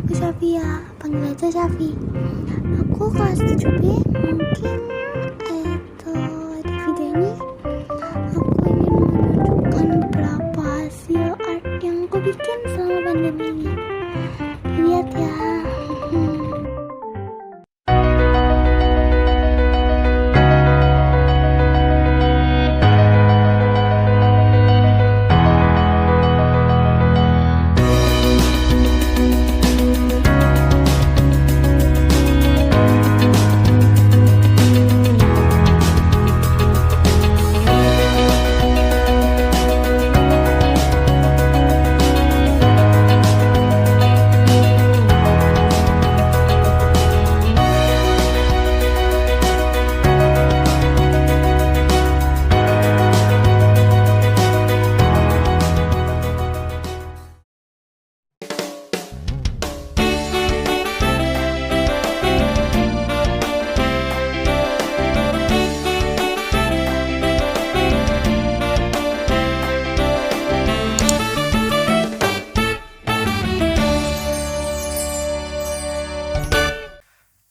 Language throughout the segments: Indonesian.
aku Safia, panggil aja Safi. Aku kelas 7B. Mungkin itu di video ini aku ingin menunjukkan beberapa hasil art yang aku bikin selama pandemi ini. Lihat ya.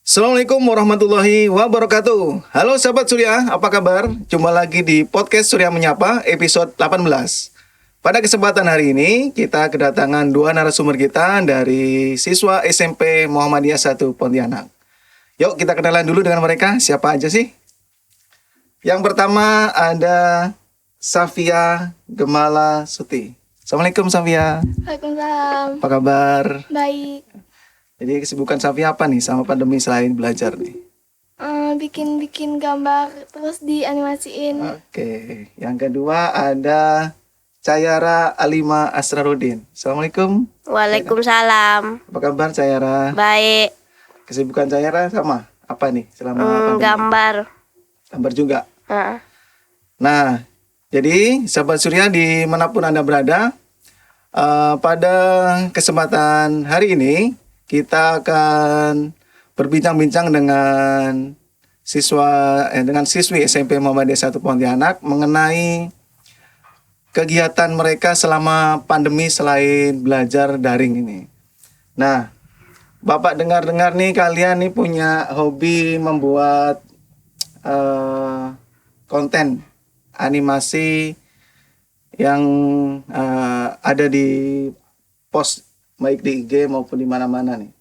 Assalamualaikum warahmatullahi wabarakatuh. Halo sahabat Surya, apa kabar? Jumpa lagi di podcast Surya Menyapa episode 18. Pada kesempatan hari ini kita kedatangan dua narasumber kita dari siswa SMP Muhammadiyah 1 Pontianak. Yuk kita kenalan dulu dengan mereka, siapa aja sih? Yang pertama ada Safia Gemala Suti. Assalamualaikum Safia. Waalaikumsalam. Apa kabar? Baik. Jadi kesibukan Safia apa nih sama pandemi selain belajar nih? Bikin gambar terus dianimasiin. Oke, yang kedua ada Cayara Alima Asrarudin. Assalamualaikum. Waalaikumsalam. Apa kabar Cayara? Baik. Kesibukan Cayara sama? Apa nih selama pandemi? Gambar. Gambar juga. Heeh. Nah, jadi sahabat Surya dimanapun Anda berada, pada kesempatan hari ini kita akan berbincang-bincang dengan siswi SMP Muhammadiyah 1 Pontianak mengenai kegiatan mereka selama pandemi selain belajar daring ini. Nah, Bapak dengar-dengar nih kalian nih punya hobi membuat konten animasi yang ada di post baik di IG maupun di mana-mana nih.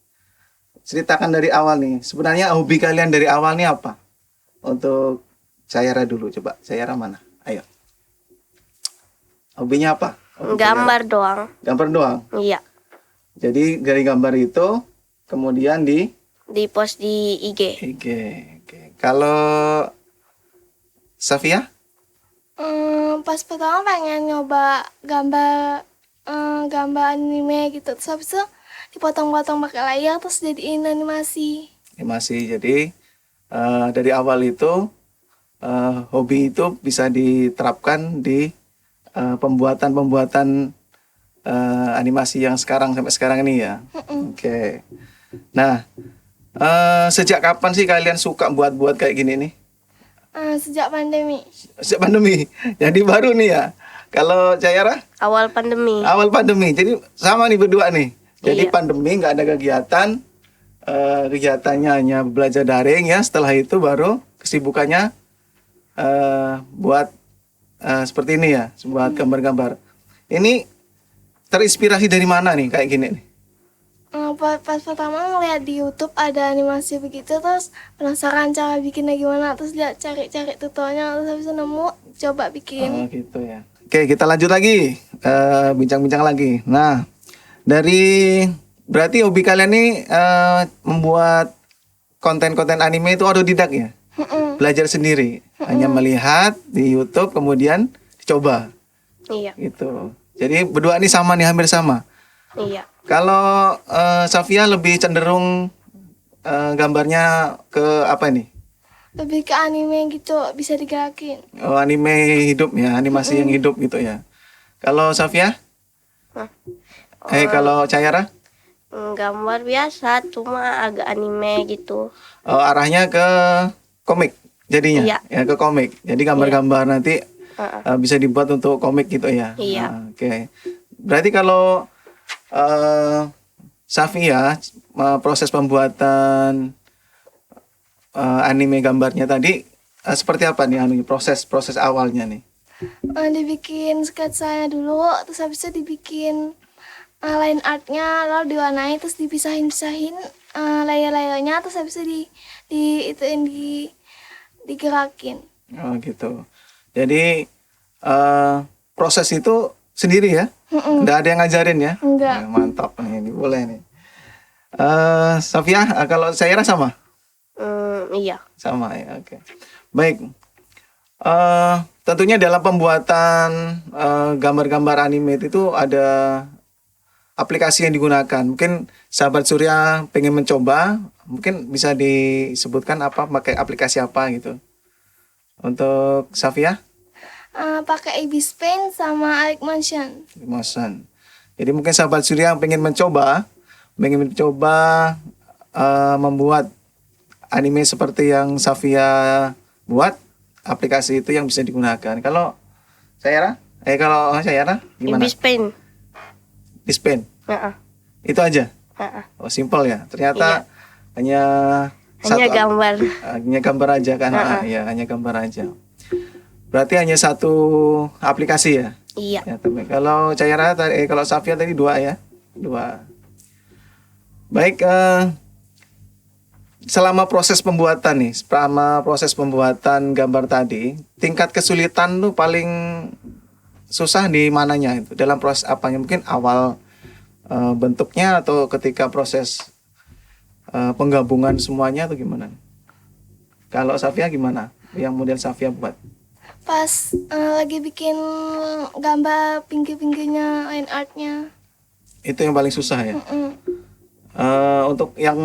Ceritakan dari awal nih. Sebenarnya hobi kalian dari awal nih apa? Untuk Cayara dulu coba. Cayara mana? Ayo. Hobinya apa? Hobi Gambar Cayara? doang. Gambar doang. Iya. Jadi dari gambar itu kemudian di Di post di IG. IG. Oke. Kalau Safia? Pas pertama pengen nyoba gambar anime gitu, terus habis itu dipotong-potong pakai layar terus jadiin animasi. Animasi. Jadi dari awal itu hobi itu bisa diterapkan di pembuatan animasi yang sampai sekarang ini ya. Oke. Nah, sejak kapan sih kalian suka buat kayak gini nih? Sejak pandemi. Sejak pandemi. Jadi baru nih ya. Kalau Cayara? Awal pandemi. Awal pandemi. Jadi sama nih berdua nih. Jadi Iya. pandemi nggak ada kegiatan. Kegiatannya hanya belajar daring ya. Setelah itu baru kesibukannya buat seperti ini ya. Buat gambar-gambar. Ini terinspirasi dari mana nih kayak gini nih? Pas pertama ngeliat di YouTube ada animasi begitu, terus penasaran cara bikinnya gimana, terus lihat cari-cari tutorialnya, terus habis itu nemu, coba bikin. Oh gitu ya. Oke, kita lanjut lagi. Bincang-bincang lagi. Nah, berarti hobi kalian nih membuat konten-konten anime itu otodidak ya? Belajar sendiri. Hanya melihat di YouTube kemudian dicoba. Iya. Gitu. Jadi berdua ini sama nih, hampir sama. Iya. Kalau Safia lebih cenderung gambarnya ke apa nih? Lebih ke anime gitu, bisa digerakin. Oh, anime hidup ya, animasi yang hidup gitu ya. Kalau Safia? Hah? Kalau Cayara? Gambar biasa, cuma agak anime gitu. Oh, arahnya ke komik jadinya? Iya. Ya, ke komik. Jadi gambar-gambar nanti bisa dibuat untuk komik gitu ya? Iya. Oke. Berarti kalau Safia, proses pembuatan anime gambarnya tadi seperti apa nih proses awalnya nih? Dibikin sketsanya dulu, terus habis itu dibikin line artnya, lalu diwarnai, terus dipisahin layer-layernya, terus habis itu digerakin. Oh gitu. Jadi proses itu sendiri ya? Nggak ada yang ngajarin ya? Enggak. Mantap nih, ini boleh nih. Safia, kalau saya sama? Iya. Sama ya, oke. Baik. Tentunya dalam pembuatan gambar-gambar anime itu ada aplikasi yang digunakan. Mungkin sahabat Surya pengen mencoba, mungkin bisa disebutkan pakai aplikasi apa gitu. Untuk Safia? Pakai Ibis Paint sama Motion. Jadi mungkin sahabat Surya yang pengen mencoba membuat anime seperti yang Safia buat, aplikasi itu yang bisa digunakan. Kalau Sayara gimana? Ibis Paint. Dispen. Heeh. Itu aja. Heeh. Oh, simple ya. Ternyata hanya gambar. Hanya gambar aja kan? Ya, hanya gambar aja. Berarti hanya satu aplikasi ya? Iya. Ya, tapi kalau kalau Safia tadi 2 ya? 2. Baik, selama proses pembuatan gambar tadi, tingkat kesulitan tuh paling susah di mananya itu? Dalam proses apanya? Mungkin awal bentuknya atau ketika proses penggabungan semuanya atau gimana? Kalau Safia gimana? Yang model Safia buat? Pas lagi bikin gambar pinggir-pinggirnya line artnya. Itu yang paling susah ya? Untuk yang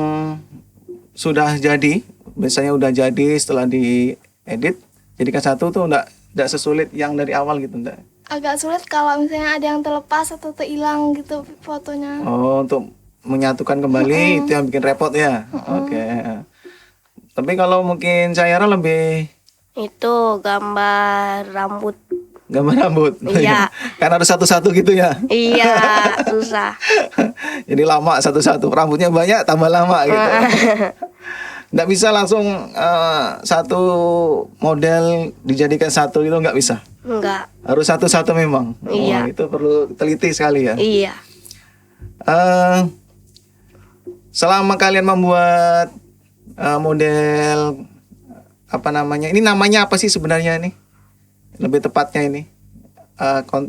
sudah jadi, biasanya udah jadi setelah diedit, jadikan satu tuh enggak sesulit yang dari awal gitu, enggak? Agak sulit kalau misalnya ada yang terlepas atau terhilang gitu fotonya. Oh, untuk menyatukan kembali itu yang bikin repot ya? Oke. Tapi kalau mungkin Sayara lebih Itu gambar rambut. gambar rambut. Iya. Karena harus satu-satu gitu ya. Iya, susah. Jadi lama satu-satu, rambutnya banyak tambah lama gitu. Nggak bisa langsung satu model dijadikan satu itu nggak bisa. Enggak. Harus satu-satu memang. Iya. Itu perlu teliti sekali ya. Iya. Selama kalian membuat model ini namanya apa sih sebenarnya ini? Lebih tepatnya ini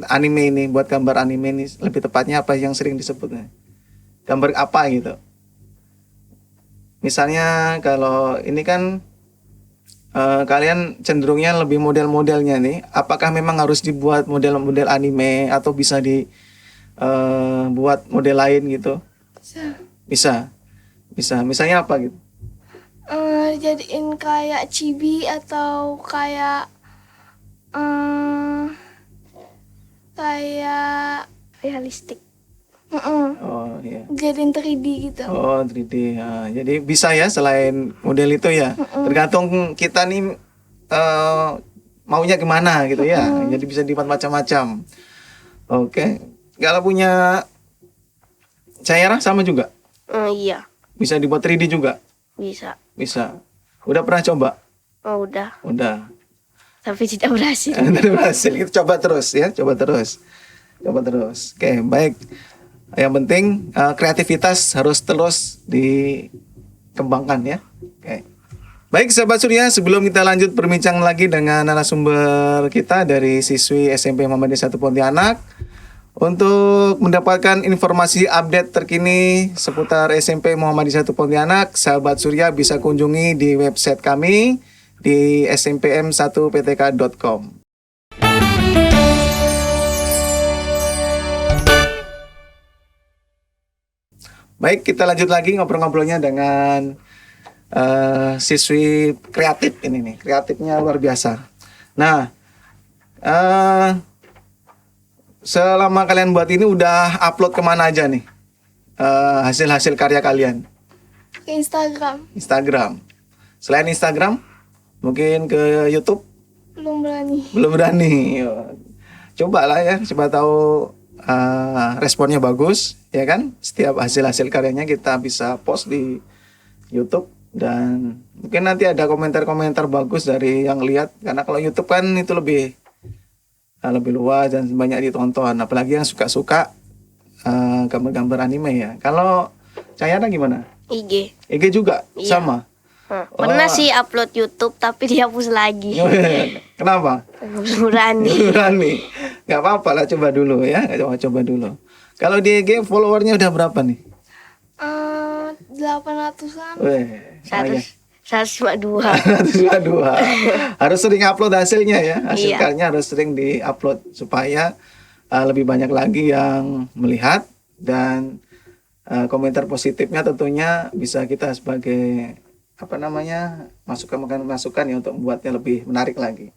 anime ini, buat gambar anime ini lebih tepatnya apa yang sering disebutnya? Gambar apa gitu? Misalnya kalau ini kan kalian cenderungnya lebih model-modelnya nih, apakah memang harus dibuat model-model anime atau bisa buat model lain gitu? Bisa. Misalnya apa gitu? Jadiin kayak chibi atau kayak Realistik. Oh iya. Jadiin 3D gitu. Oh 3D. Jadi bisa ya selain model itu ya. Tergantung kita nih maunya gimana gitu ya. Jadi bisa dibuat macam-macam. Oke. Kalau punya Sayara sama juga? Iya, Bisa dibuat 3D juga? bisa. Udah pernah coba? Oh, udah. Udah. Tapi tidak berhasil. Tidak berhasil. Itu coba terus ya. Coba terus. Oke, baik. Yang penting kreativitas harus terus dikembangkan ya. Oke. Baik sahabat Surya, sebelum kita lanjut berbincang lagi dengan narasumber kita dari siswi SMP Muhammadiyah 1 Pontianak, untuk mendapatkan informasi update terkini seputar SMP Muhammadiyah 1 Pontianak, sahabat Surya bisa kunjungi di website kami di smpm1ptk.com. Baik, kita lanjut lagi ngobrol-ngobrolnya dengan siswi kreatif ini nih. Kreatifnya luar biasa. Nah, selama kalian buat ini udah upload kemana aja nih hasil-hasil karya kalian? Ke Instagram. Selain Instagram, mungkin ke YouTube? Belum berani. Belum berani. Coba lah ya, coba tahu responnya bagus, ya kan? Setiap hasil-hasil karyanya kita bisa post di YouTube, dan mungkin nanti ada komentar-komentar bagus dari yang lihat, karena kalau YouTube kan itu lebih luas dan banyak ditonton, apalagi yang suka-suka gambar-gambar anime ya. Kalau Cayana gimana? IG. IG juga Iya. sama. Pernah Oh. sih upload YouTube tapi dihapus lagi. Kenapa? Berani. Berani. Gak apa-apa lah, coba dulu ya. Coba dulu. Kalau di IG followernya udah berapa nih? 800-an. Weh, Seratus 152. 152. Harus sering upload hasilnya ya. Hasil Iya. karyanya harus sering di-upload supaya lebih banyak lagi yang melihat, dan komentar positifnya tentunya bisa kita sebagai masukan ya untuk membuatnya lebih menarik lagi.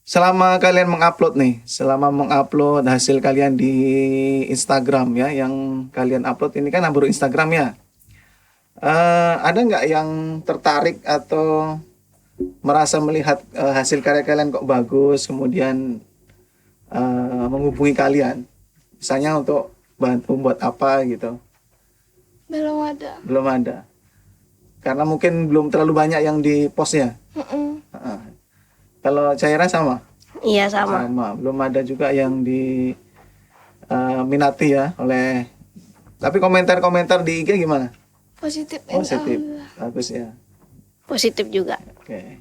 Selama kalian mengupload hasil kalian di Instagram ya, yang kalian upload ini kan baru Instagram ya. Ada nggak yang tertarik atau merasa melihat hasil karya kalian kok bagus, kemudian menghubungi kalian, misalnya untuk bantu buat apa gitu? Belum ada. Belum ada, karena mungkin belum terlalu banyak yang di postnya. Kalau Caira sama? Iya sama. Belum ada juga yang di minati ya oleh. Tapi komentar-komentar di IG gimana? Positif. Positif, Alhamdulillah. bagus ya. Positif juga. Oke.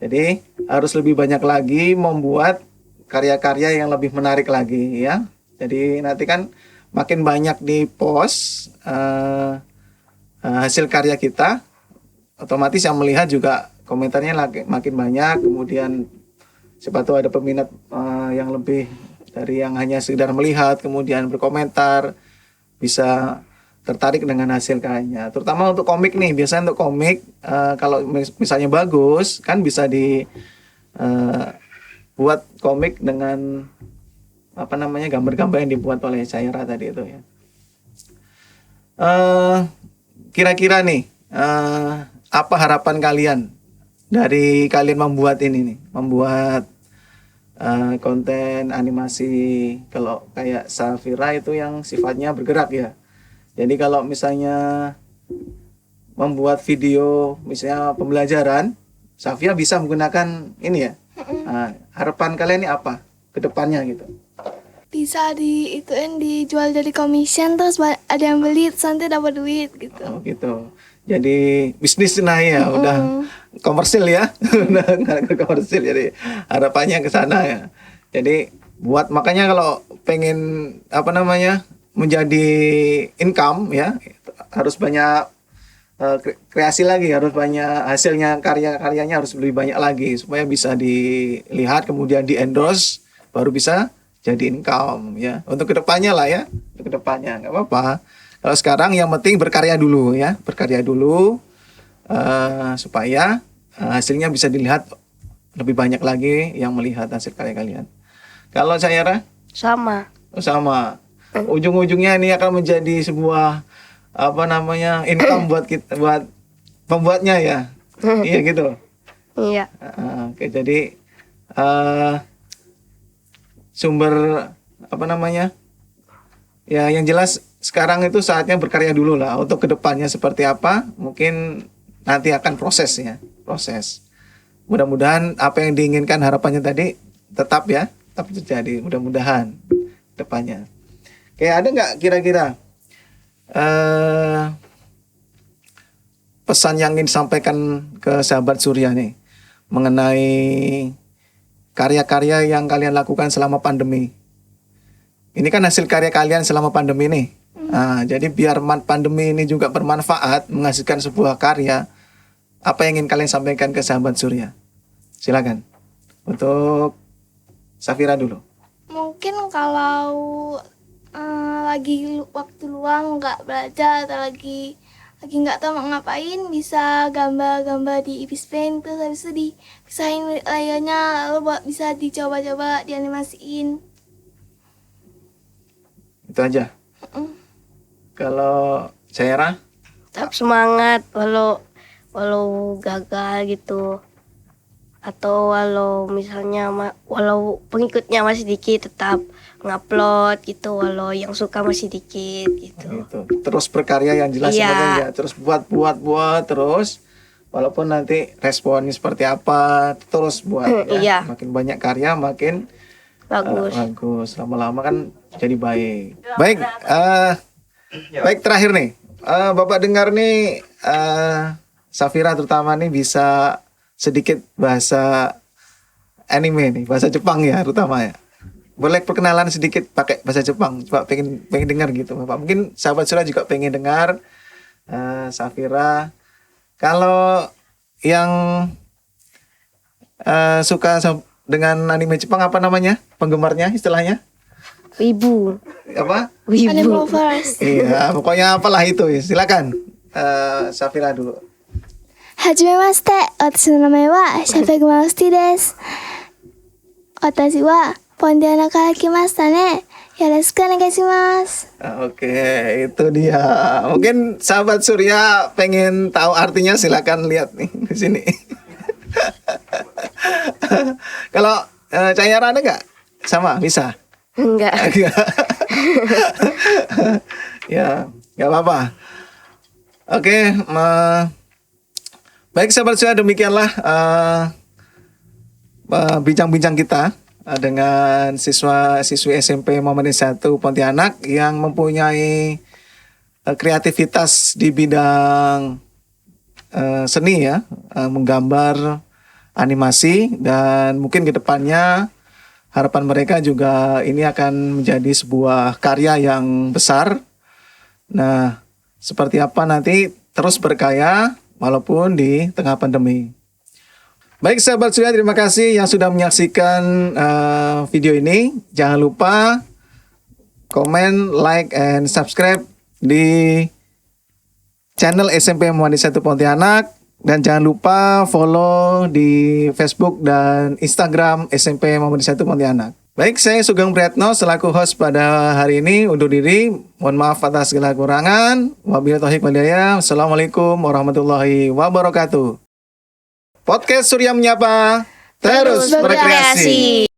Jadi harus lebih banyak lagi membuat karya-karya yang lebih menarik lagi ya. Jadi nanti kan makin banyak di post hasil karya kita, otomatis yang melihat juga komentarnya makin banyak. Kemudian siapa tahu ada peminat yang lebih dari yang hanya sekedar melihat kemudian berkomentar, bisa tertarik dengan hasil karyanya. Terutama untuk komik nih, biasanya untuk komik kalau misalnya bagus kan bisa di buat komik dengan gambar-gambar yang dibuat oleh Caira tadi itu ya. Kira-kira nih apa harapan kalian dari kalian membuat ini nih, membuat konten animasi? Kalau kayak Safira itu yang sifatnya bergerak ya. Jadi kalau misalnya membuat video misalnya pembelajaran, Safia bisa menggunakan ini ya. Harapan kalian ini apa ke depannya gitu? Bisa dijual jadi commission, terus ada yang beli, terus nanti dapat duit gitu. Oh gitu. Jadi bisnis nah ya, udah komersil ya. Udah komersil, jadi harapannya ke sana ya. Jadi makanya kalau pengen menjadi income ya, harus banyak kreasi lagi, harus banyak hasilnya, karya-karyanya harus lebih banyak lagi supaya bisa dilihat, kemudian di endorse, baru bisa jadi income ya. Untuk kedepannya lah ya, untuk kedepannya nggak apa-apa. Kalau sekarang yang penting berkarya dulu ya, supaya hasilnya bisa dilihat lebih banyak lagi yang melihat hasil karya kalian. Kalau Caira? Sama. Sama. Ujung-ujungnya ini akan menjadi sebuah income buat kita, buat pembuatnya ya. Iya gitu. Iya. Oke, jadi sumber ya, yang jelas sekarang itu saatnya berkarya dulu lah. Untuk kedepannya seperti apa mungkin nanti akan proses. Mudah-mudahan apa yang diinginkan, harapannya tadi tetap terjadi, mudah-mudahan depannya. Kayak ada nggak kira-kira pesan yang ingin disampaikan ke sahabat Surya nih mengenai karya-karya yang kalian lakukan selama pandemi? Ini kan hasil karya kalian selama pandemi nih. Jadi biar pandemi ini juga bermanfaat, menghasilkan sebuah karya, apa yang ingin kalian sampaikan ke sahabat Surya? Silakan. Untuk Safira dulu. Mungkin kalau lagi waktu luang nggak belajar atau lagi nggak tahu mau ngapain, bisa gambar-gambar di Ibis Paint, terus habis itu dipisahin layarnya, lalu bisa dicoba-coba dianimasiin. Itu aja. Kalau Caira? Tetap semangat walau gagal gitu. Atau walau misalnya walau pengikutnya masih dikit tetap ngupload gitu, walau yang suka masih dikit gitu. Gitu. Terus berkarya yang jelas Iya. sebenarnya, terus buat terus walaupun nanti responnya seperti apa terus buat ya. Iya. Makin banyak karya makin Bagus. bagus, lama-lama kan jadi baik. Baik, baik terakhir nih, Bapak dengar nih Safira terutama nih bisa sedikit bahasa anime nih, bahasa Jepang ya terutama ya. Boleh perkenalan sedikit pakai bahasa Jepang, coba pengen dengar gitu Bapak. Mungkin sahabat Surya juga pengen dengar Safira. Kalau yang suka dengan anime Jepang apa namanya? Penggemarnya istilahnya? Wibu. Apa? Anime Wibu. lovers. Iya, pokoknya apalah itu. Silakan. Safira dulu. はじめまして。私の名前はシャペグマウスティです。私はポンディアナから来ましたね。よろしくお願いします。 Oke, itu dia. Mungkin sahabat Surya pengen tahu artinya, silakan lihat nih di sini. Kalau Cahayara ada nggak? Sama, bisa. Enggak. Ya, nggak apa-apa. Oke, baik sahabat Surya, demikianlah bincang-bincang kita dengan siswa-siswi SMP Muhammadiyah 1 Pontianak yang mempunyai kreativitas di bidang seni ya, menggambar, animasi, dan mungkin ke depannya harapan mereka juga ini akan menjadi sebuah karya yang besar. Nah, seperti apa nanti terus berkarya walaupun di tengah pandemi. Baik sahabat Surya, terima kasih yang sudah menyaksikan video ini. Jangan lupa komen, like, and subscribe di channel SMP Muhammadiyah 1 Pontianak. Dan jangan lupa follow di Facebook dan Instagram SMP Muhammadiyah 1 Pontianak. Baik, saya Sugeng Priyatno selaku host pada hari ini undur diri. Mohon maaf atas segala kekurangan. Wabillahi taufiq wal hidayah. Wassalamualaikum warahmatullahi wabarakatuh. Podcast Surya Menyapa terus berkreasi.